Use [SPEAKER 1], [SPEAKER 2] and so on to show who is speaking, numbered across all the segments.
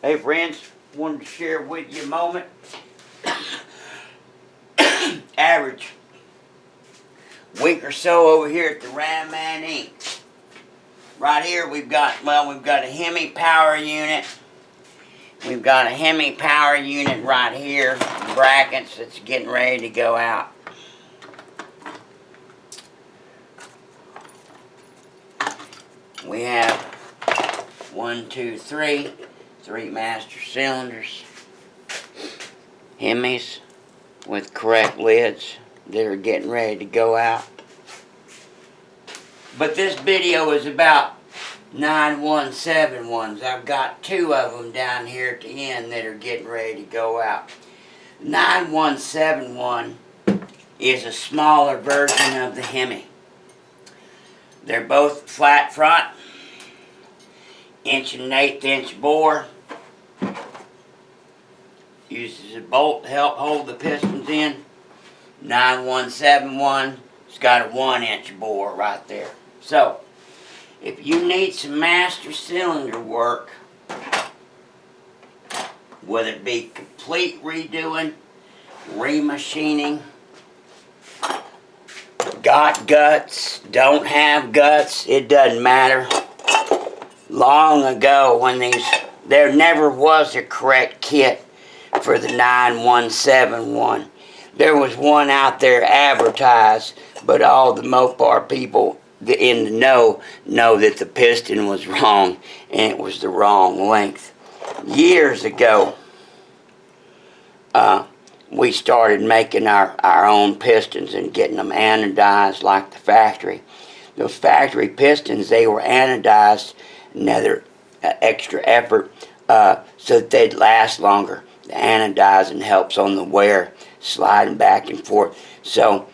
[SPEAKER 1] Hey friends, wanted to share with you a moment. Average week or so over here at the Ram Man Inc. Right here we've got a Hemi power unit. We've got a Hemi power unit right here, brackets that's getting ready to go out. We have 3 master cylinders, Hemis with correct lids that are getting ready to go out. But this video is about 9171s. I've got 2 of them down here at the end that are getting ready to go out. 9171 is a smaller version of the Hemi. They're both flat front, 1.125" bore. Uses a bolt to help hold the pistons in. 9171, it's got a 1" bore right there. So, if you need some master cylinder work, whether it be complete redoing, remachining, got guts, don't have guts, it doesn't matter. Long ago, there never was a correct kit for the 9171. There was one out there advertised, but all the Mopar people in the know that the piston was wrong and it was the wrong length. Years ago, we started making our own pistons and getting them anodized like the factory. Those factory pistons, they were anodized, another extra effort, so that they'd last longer. The anodizing helps on the wear, sliding back and forth. So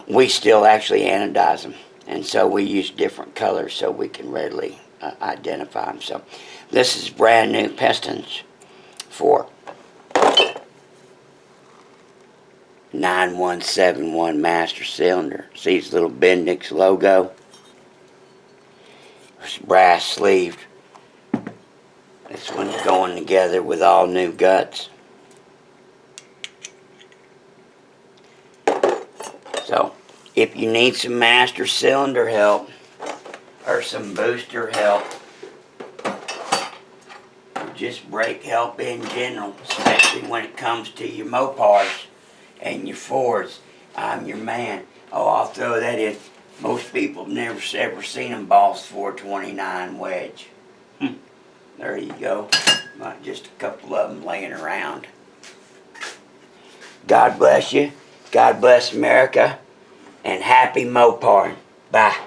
[SPEAKER 1] we still actually anodize them, and so we use different colors so we can readily identify them. So this is brand new pistons for 9171 master cylinder. See his little Bendix logo? It's brass sleeved. This one's going together with all new guts. So, if you need some master cylinder help, or some booster help, or just brake help in general, especially when it comes to your Mopars and your Fords, I'm your man. Oh, I'll throw that in. Most people have never ever seen them boss 429 wedge. There you go. Not just a couple of them laying around. God bless you. God bless America. And happy Mopar. Bye.